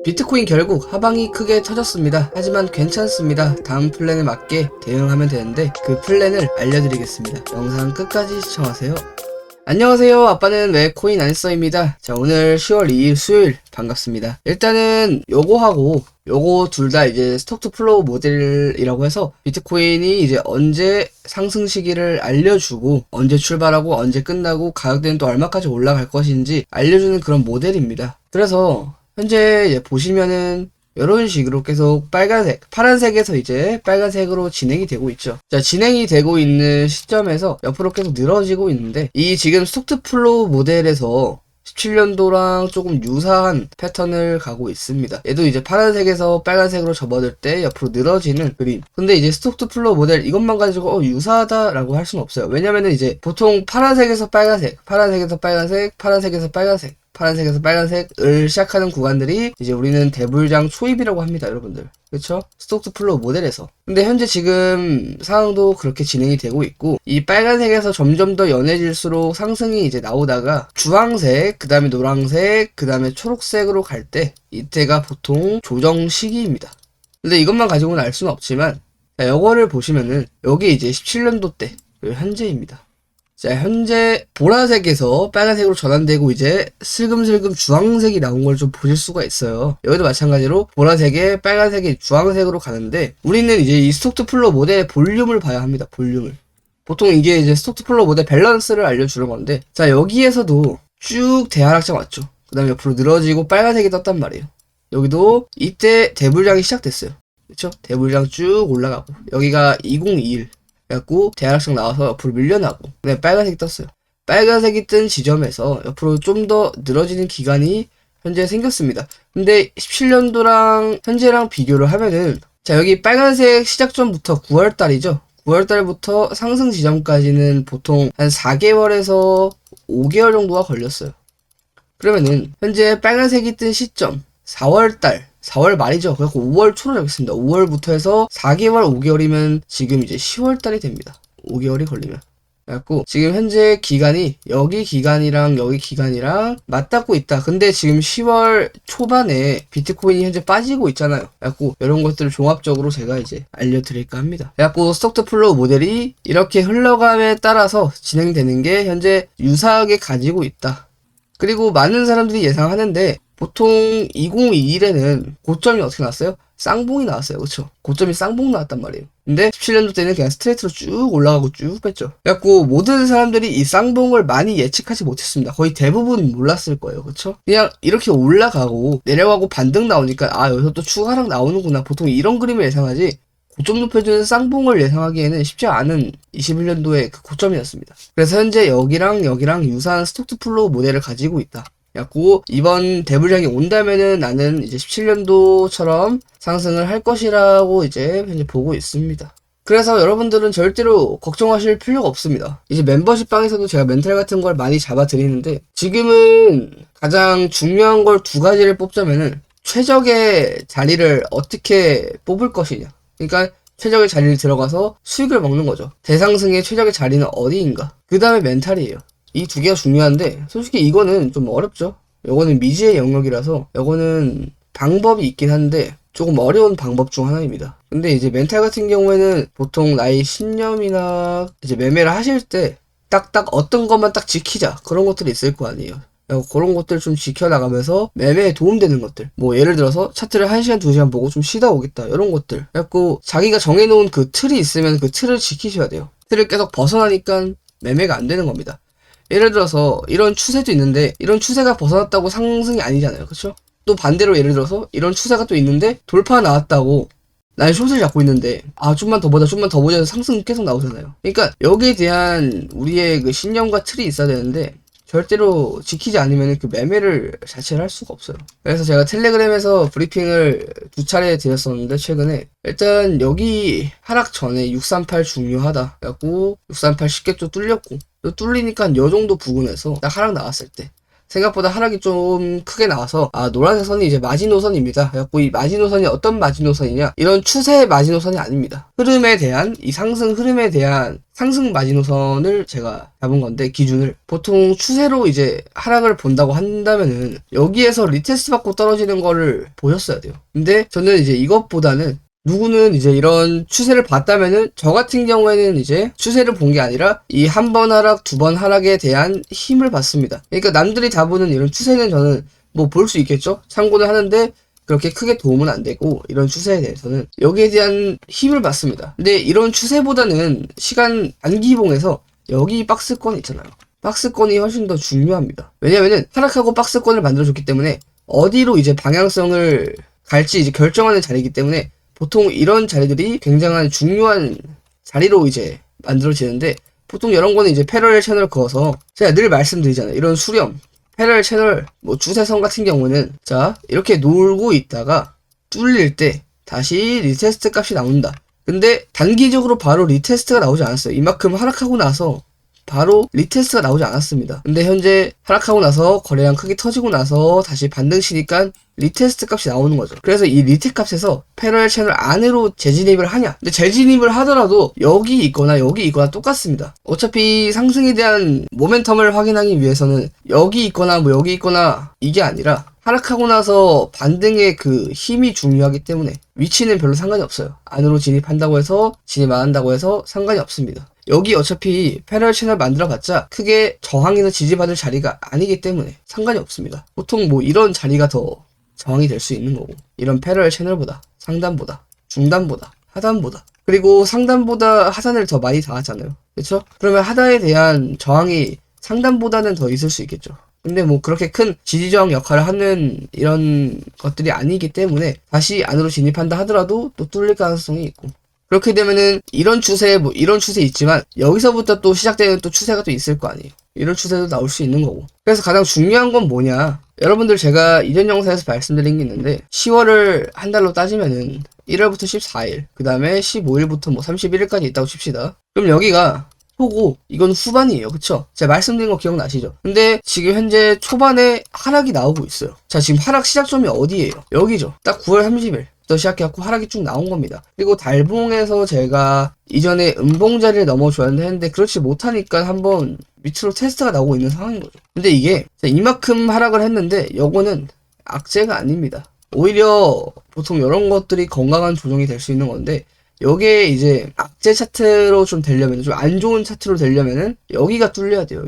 비트코인 결국 하방이 크게 터졌습니다. 하지만 괜찮습니다. 다음 플랜에 맞게 대응하면 되는데 그 플랜을 알려드리겠습니다. 영상 끝까지 시청하세요. 안녕하세요. 아빠는 왜 코인 안 써입니다. 자, 오늘 10월 2일 수요일 반갑습니다. 일단은 요거하고 요거 둘 다 이제 스톡 투 플로우 모델이라고 해서 비트코인이 이제 언제 상승 시기를 알려주고 언제 출발하고 언제 끝나고 가격대는 또 얼마까지 올라갈 것인지 알려주는 그런 모델입니다. 그래서 현재 이제 보시면은 이런 식으로 계속 빨간색, 파란색에서 이제 빨간색으로 진행이 되고 있죠. 자, 진행이 되고 있는 시점에서 옆으로 계속 늘어지고 있는데 이 지금 스톡 투 플로우 모델에서 17년도랑 조금 유사한 패턴을 가고 있습니다. 얘도 이제 파란색에서 빨간색으로 접어들 때 옆으로 늘어지는 그림. 근데 이제 스톡 투 플로우 모델 이것만 가지고 유사하다라고 할 수는 없어요. 왜냐면은 이제 보통 파란색에서 빨간색, 파란색에서 빨간색, 파란색에서 빨간색, 파란색에서 빨간색을 시작하는 구간들이 이제 우리는 대불장 초입이라고 합니다, 여러분들. 그쵸? 스톡 투 플로우 모델에서. 근데 현재 지금 상황도 그렇게 진행이 되고 있고, 이 빨간색에서 점점 더 연해질수록 상승이 이제 나오다가 주황색, 그 다음에 노란색, 그 다음에 초록색으로 갈 때 이때가 보통 조정 시기입니다. 근데 이것만 가지고는 알 수는 없지만, 자, 요거를 보시면은 여기 이제 17년도 때 현재입니다. 자, 현재 보라색에서 빨간색으로 전환되고 이제 슬금슬금 주황색이 나온 걸 좀 보실 수가 있어요. 여기도 마찬가지로 보라색에 빨간색이 주황색으로 가는데 우리는 이제 이 스톡 투 플로우 모델의 볼륨을 봐야 합니다. 볼륨을. 보통 이게 이제 스톡 투 플로우 모델 밸런스를 알려주는 건데, 자, 여기에서도 쭉 대하락장 왔죠. 그 다음에 옆으로 늘어지고 빨간색이 떴단 말이에요. 여기도 이때 대불장이 시작됐어요. 그쵸? 대불장 쭉 올라가고 여기가 2021 그래갖고 대하락장 나와서 옆으로 밀려나고 그다음에 빨간색이 떴어요. 빨간색이 뜬 지점에서 옆으로 좀 더 늘어지는 기간이 현재 생겼습니다. 근데 17년도랑 현재랑 비교를 하면은, 자, 여기 빨간색 시작점부터 9월달이죠. 9월달부터 상승 지점까지는 보통 한 4개월에서 5개월 정도가 걸렸어요. 그러면은 현재 빨간색이 뜬 시점 4월 말이죠. 그래서 5월 초로 잡겠습니다. 5월부터 해서 4개월, 5개월이면 지금 이제 10월달이 됩니다. 5개월이 걸리면. 그래갖고 지금 현재 기간이 여기 기간이랑 여기 기간이랑 맞닿고 있다. 근데 지금 10월 초반에 비트코인이 현재 빠지고 있잖아요. 그래갖고 이런 것들을 종합적으로 제가 이제 알려드릴까 합니다. 그래갖고 스톡 투 플로우 모델이 이렇게 흘러감에 따라서 진행되는 게 현재 유사하게 가지고 있다. 그리고 많은 사람들이 예상하는데 보통 2021에는 고점이 어떻게 나왔어요? 쌍봉이 나왔어요. 그쵸? 고점이 쌍봉 나왔단 말이에요. 근데 17년도 때는 그냥 스트레이트로 쭉 올라가고 쭉 뺐죠. 그래갖고 모든 사람들이 이 쌍봉을 많이 예측하지 못했습니다. 거의 대부분 몰랐을 거예요. 그쵸? 그냥 이렇게 올라가고 내려가고 반등 나오니까 아, 여기서 또 추가락 나오는구나. 보통 이런 그림을 예상하지 고점 높여주는 쌍봉을 예상하기에는 쉽지 않은 21년도의 그 고점이었습니다. 그래서 현재 여기랑 여기랑 유사한 스톡 투 플로우 모델을 가지고 있다. 그래갖고 이번 대불장이 온다면은 나는 이제 17년도처럼 상승을 할 것이라고 이제 현재 보고 있습니다. 그래서 여러분들은 절대로 걱정하실 필요가 없습니다. 이제 멤버십 방에서도 제가 멘탈 같은 걸 많이 잡아드리는데 지금은 가장 중요한 걸 두 가지를 뽑자면은 최적의 자리를 어떻게 뽑을 것이냐. 그러니까 최적의 자리를 들어가서 수익을 먹는 거죠. 대상승의 최적의 자리는 어디인가. 그 다음에 멘탈이에요. 이 두 개가 중요한데 솔직히 이거는 좀 어렵죠. 요거는 미지의 영역이라서 요거는 방법이 있긴 한데 조금 어려운 방법 중 하나입니다. 근데 이제 멘탈 같은 경우에는 보통 나의 신념이나 이제 매매를 하실 때 딱딱 어떤 것만 딱 지키자 그런 것들이 있을 거 아니에요. 그런 것들 좀 지켜나가면서 매매에 도움되는 것들, 뭐 예를 들어서 차트를 1시간 2시간 보고 좀 쉬다 오겠다 이런 것들. 그래갖고 자기가 정해놓은 그 틀이 있으면 그 틀을 지키셔야 돼요. 틀을 계속 벗어나니까 매매가 안 되는 겁니다. 예를 들어서 이런 추세도 있는데 이런 추세가 벗어났다고 상승이 아니잖아요. 그쵸? 또 반대로 예를 들어서 이런 추세가 또 있는데 돌파 나왔다고 난 숏을 잡고 있는데 아 좀만 더 보자 해서 상승 계속 나오잖아요. 그러니까 여기에 대한 우리의 그 신념과 틀이 있어야 되는데 절대로 지키지 않으면 그 매매를 자체를 할 수가 없어요. 그래서 제가 텔레그램에서 브리핑을 2차례 드렸었는데 최근에 일단 여기 하락 전에 638 중요하다. 그래갖고 638 쉽게 또 뚫렸고 또 뚫리니까 요 정도 부근에서 딱 하락 나왔을 때 생각보다 하락이 좀 크게 나와서 노란색 선이 이제 마지노선입니다. 그래갖고 이 마지노선이 어떤 마지노선이냐, 이런 추세의 마지노선이 아닙니다. 흐름에 대한, 이 상승 흐름에 대한 상승 마지노선을 제가 잡은 건데, 기준을 보통 추세로 이제 하락을 본다고 한다면은 여기에서 리테스트 받고 떨어지는 거를 보셨어야 돼요. 근데 저는 이제 이것보다는, 누구는 이제 이런 추세를 봤다면은, 저 같은 경우에는 이제 추세를 본 게 아니라 이 한 번 하락, 두 번 하락에 대한 힘을 봤습니다. 그러니까 남들이 다 보는 이런 추세는 저는 뭐 볼 수 있겠죠? 참고는 하는데 그렇게 크게 도움은 안 되고, 이런 추세에 대해서는 여기에 대한 힘을 봤습니다. 근데 이런 추세보다는 시간 단기봉에서 여기 박스권 있잖아요. 박스권이 훨씬 더 중요합니다. 왜냐면은 하락하고 박스권을 만들어줬기 때문에 어디로 이제 방향성을 갈지 이제 결정하는 자리이기 때문에, 보통 이런 자리들이 굉장한 중요한 자리로 이제 만들어지는데, 보통 이런 거는 이제 패러렐 채널 그어서, 제가 늘 말씀드리잖아요. 이런 수렴, 패러렐 채널, 뭐 추세선 같은 경우는, 자, 이렇게 놀고 있다가 뚫릴 때 다시 리테스트 값이 나온다. 근데 단기적으로 바로 리테스트가 나오지 않았어요. 이만큼 하락하고 나서 바로 리테스트가 나오지 않았습니다. 근데 현재 하락하고 나서 거래량 크게 터지고 나서 다시 반등 치니까 리테스트 값이 나오는 거죠. 그래서 이 리테 값에서 패러렐 채널 안으로 재진입을 하냐, 근데 재진입을 하더라도 여기 있거나 여기 있거나 똑같습니다. 어차피 상승에 대한 모멘텀을 확인하기 위해서는 여기 있거나 뭐 여기 있거나 이게 아니라, 하락하고 나서 반등의 그 힘이 중요하기 때문에 위치는 별로 상관이 없어요. 안으로 진입한다고 해서 진입 안 한다고 해서 상관이 없습니다. 여기 어차피 패러렐 채널 만들어봤자 크게 저항이나 지지받을 자리가 아니기 때문에 상관이 없습니다. 보통 뭐 이런 자리가 더 저항이 될 수 있는 거고, 이런 패러렐 채널보다, 상단보다, 중단보다, 하단보다, 그리고 상단보다 하단을 더 많이 당하잖아요. 그렇죠? 그러면 하단에 대한 저항이 상단보다는 더 있을 수 있겠죠. 근데 뭐 그렇게 큰 지지저항 역할을 하는 이런 것들이 아니기 때문에 다시 안으로 진입한다 하더라도 또 뚫릴 가능성이 있고, 그렇게 되면은 이런 추세, 뭐 이런 추세 있지만 여기서부터 또 시작되는 또 추세가 또 있을 거 아니에요. 이런 추세도 나올 수 있는 거고. 그래서 가장 중요한 건 뭐냐, 여러분들 제가 이전 영상에서 말씀드린 게 있는데, 10월을 한 달로 따지면은 1월부터 14일, 그 다음에 15일부터 뭐 31일까지 있다고 칩시다. 그럼 여기가 초고, 이건 후반이에요. 그쵸? 제가 말씀드린 거 기억나시죠? 근데 지금 현재 초반에 하락이 나오고 있어요. 자, 지금 하락 시작점이 어디예요? 여기죠. 딱 9월 30일 부터 시작해갖고 하락이 쭉 나온 겁니다. 그리고 달봉에서 제가 이전에 음봉 자리를 넘어줘야 했는데 그렇지 못하니까 한번 밑으로 테스트가 나오고 있는 상황인 거죠. 근데 이게 이만큼 하락을 했는데 요거는 악재가 아닙니다. 오히려 보통 이런 것들이 건강한 조정이 될 수 있는 건데, 여기에 이제 악재 차트로 좀 되려면, 좀 안 좋은 차트로 되려면은 여기가 뚫려야 돼요.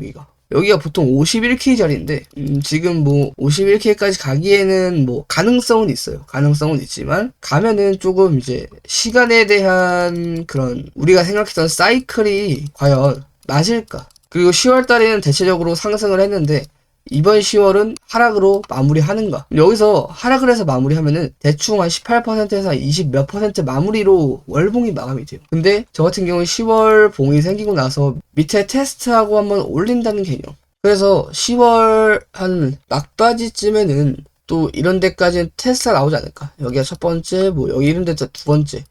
여기가 보통 51K 자리인데, 지금 뭐 51K까지 가기에는 뭐 가능성은 있어요. 가능성은 있지만 가면은 조금 이제 시간에 대한 그런 우리가 생각했던 사이클이 과연 맞을까? 그리고 10월 달에는 대체적으로 상승을 했는데 이번 10월은 하락으로 마무리하는가? 여기서 하락을 해서 마무리하면은 대충 한 18%에서 20 몇 퍼센트 마무리로 월봉이 마감이 돼요. 근데 저 같은 경우는 10월 봉이 생기고 나서 밑에 테스트하고 한번 올린다는 개념. 그래서 10월 한 막바지쯤에는 또 이런 데까지는 테스트가 나오지 않을까? 여기가 첫 번째, 뭐 여기 이런 데서 두 번째.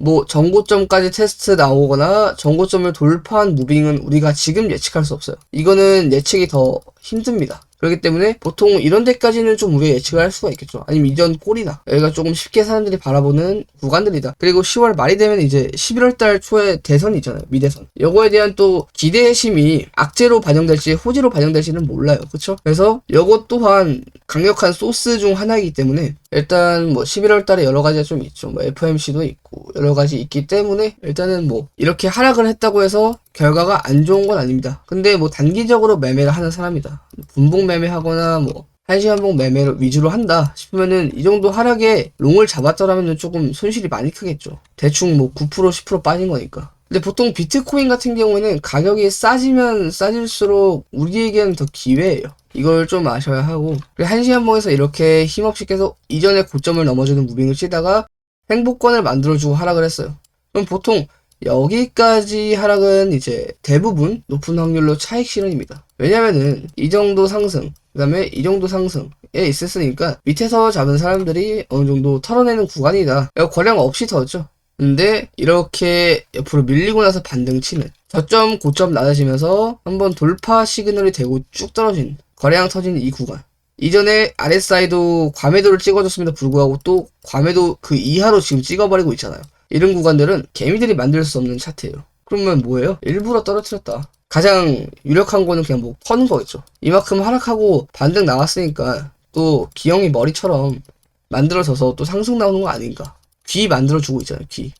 뭐 전고점까지 테스트 나오거나 전고점을 돌파한 무빙은 우리가 지금 예측할 수 없어요. 이거는 예측이 더 힘듭니다. 그렇기 때문에 보통 이런 데까지는 좀 우리가 예측을 할 수가 있겠죠. 아니면 이전 꼴이다. 여기가 조금 쉽게 사람들이 바라보는 구간들이다. 그리고 10월 말이 되면 이제 11월 달 초에 대선이 있잖아요. 미대선. 요거에 대한 또 기대심이 악재로 반영될지 호재로 반영될지는 몰라요. 그쵸? 그래서 요것 또한 강력한 소스 중 하나이기 때문에 일단 뭐 11월 달에 여러 가지가 좀 있죠. 뭐 FOMC도 있고 여러 가지 있기 때문에 일단은 뭐 이렇게 하락을 했다고 해서 결과가 안 좋은 건 아닙니다. 근데 뭐 단기적으로 매매를 하는 사람이다. 분봉 매매하거나 뭐 1시간봉 매매를 위주로 한다 싶으면은 이 정도 하락에 롱을 잡았더라면 조금 손실이 많이 크겠죠. 대충 뭐 9% 10% 빠진 거니까. 근데 보통 비트코인 같은 경우에는 가격이 싸지면 싸질수록 우리에게는 더 기회예요. 이걸 좀 아셔야 하고, 그리고 1시간봉에서 이렇게 힘없이 계속 이전의 고점을 넘어주는 무빙을 치다가 행보권을 만들어주고 하락을 했어요. 그럼 보통 여기까지 하락은 이제 대부분 높은 확률로 차익 실현입니다. 왜냐면은 이 정도 상승, 그 다음에 이 정도 상승에 있었으니까 밑에서 잡은 사람들이 어느 정도 털어내는 구간이다. 거래량 없이 털었죠. 근데 이렇게 옆으로 밀리고 나서 반등 치는 저점 고점 낮아지면서 한번 돌파 시그널이 되고 쭉 떨어진 거래량 터진 이 구간. 이전에 RSI도 과매도를 찍어줬음에도 불구하고 또 과매도 그 이하로 지금 찍어버리고 있잖아요. 이런 구간들은 개미들이 만들 수 없는 차트예요. 그러면 뭐예요? 일부러 떨어뜨렸다. 가장 유력한 거는 그냥 뭐 퍼는 거겠죠. 이만큼 하락하고 반등 나왔으니까 또 기영이 머리처럼 만들어져서 또 상승 나오는 거 아닌가. 귀 만들어주고 있잖아요, 귀.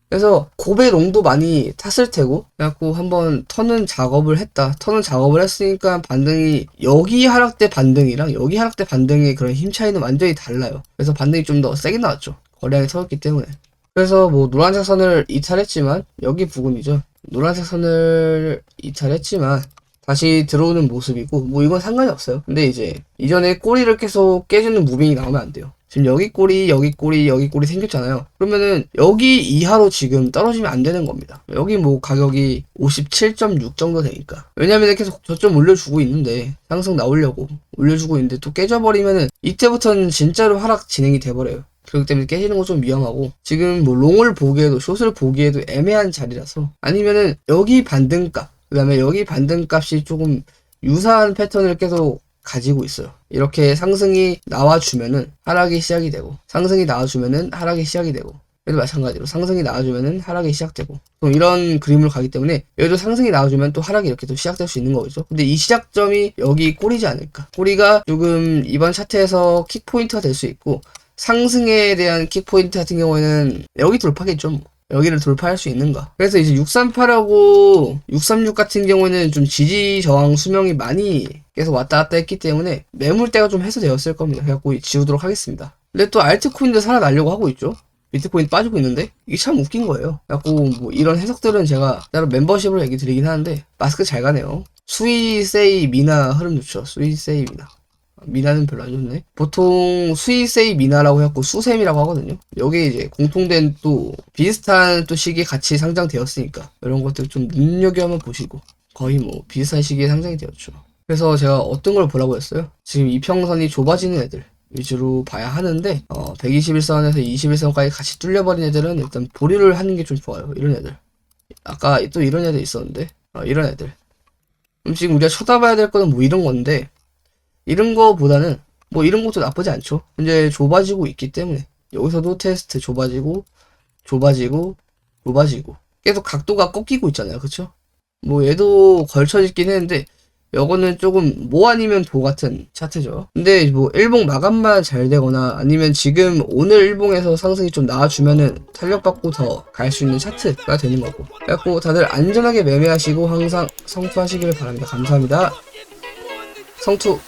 그래서 고배롱도 많이 탔을 테고, 그래갖고 한번 터는 작업을 했다. 터는 작업을 했으니까 반등이 여기 하락 때 반등이랑 여기 하락 때 반등의 그런 힘 차이는 완전히 달라요. 그래서 반등이 좀 더 세게 나왔죠. 거래량이 터졌기 때문에. 그래서 뭐 노란색 선을 이탈했지만 여기 부근이죠. 노란색 선을 이탈했지만 다시 들어오는 모습이고 뭐 이건 상관이 없어요. 근데 이제 이전에 꼬리를 계속 깨주는 무빙이 나오면 안 돼요. 지금 여기 꼬리, 여기 꼬리, 여기 꼬리 생겼잖아요. 그러면은 여기 이하로 지금 떨어지면 안 되는 겁니다. 여기 뭐 가격이 57.6 정도 되니까. 왜냐면 계속 저점 올려주고 있는데 상승 나오려고 올려주고 있는데 또 깨져버리면은 이때부터는 진짜로 하락 진행이 돼버려요. 그렇기 때문에 깨지는 건 좀 위험하고 지금 뭐 롱을 보기에도 숏을 보기에도 애매한 자리라서 아니면은 여기 반등값 그 다음에 여기 반등값이 조금 유사한 패턴을 계속 가지고 있어요. 이렇게 상승이 나와주면은 하락이 시작이 되고 상승이 나와주면은 하락이 시작이 되고 얘도 마찬가지로 상승이 나와주면은 하락이 시작되고 이런 그림으로 가기 때문에 여기도 상승이 나와주면 또 하락이 이렇게 또 시작될 수 있는 거겠죠. 근데 이 시작점이 여기 꼬리지 않을까. 꼬리가 조금 이번 차트에서 킥포인트가 될 수 있고 상승에 대한 킥포인트 같은 경우에는 여기 돌파겠죠. 뭐. 여기를 돌파할 수 있는가. 그래서 이제 638하고 636 같은 경우에는 좀 지지 저항 수명이 많이 계속 왔다 갔다 했기 때문에 매물대가 좀 해소되었을 겁니다. 그래갖고 지우도록 하겠습니다. 근데 또 알트코인도 살아나려고 하고 있죠. 비트코인 빠지고 있는데 이게 참 웃긴 거예요. 그래갖고 뭐 이런 해석들은 제가 따로 멤버십으로 얘기 드리긴 하는데 마스크 잘 가네요. 수이세이 미나 흐름 좋죠. 수이세이 미나. 미나는 별로 안 좋네. 보통 수이세이 미나라고 해갖고 수셈이라고 하거든요. 여기에 이제 공통된 또 비슷한 또 시기에 같이 상장되었으니까 이런 것들 좀 눈여겨 한번 보시고 거의 뭐 비슷한 시기에 상장이 되었죠. 그래서 제가 어떤 걸 보라고 했어요? 지금 이평선이 좁아지는 애들 위주로 봐야 하는데 121선에서 21선까지 같이 뚫려버린 애들은 일단 보류를 하는 게 좀 좋아요. 이런 애들. 아까 또 이런 애들 있었는데 이런 애들. 그럼 지금 우리가 쳐다봐야 될 거는 뭐 이런 건데 이런 거보다는 뭐 이런 것도 나쁘지 않죠. 이제 좁아지고 있기 때문에 여기서도 테스트 좁아지고 계속 각도가 꺾이고 있잖아요. 그쵸? 뭐 얘도 걸쳐지긴 했는데 요거는 조금 뭐 아니면 도 같은 차트죠. 근데 뭐 일봉 마감만 잘 되거나 아니면 지금 오늘 일봉에서 상승이 좀 나와주면은 탄력받고 더 갈 수 있는 차트가 되는 거고. 그래갖고 다들 안전하게 매매하시고 항상 성투하시길 바랍니다. 감사합니다. 성투!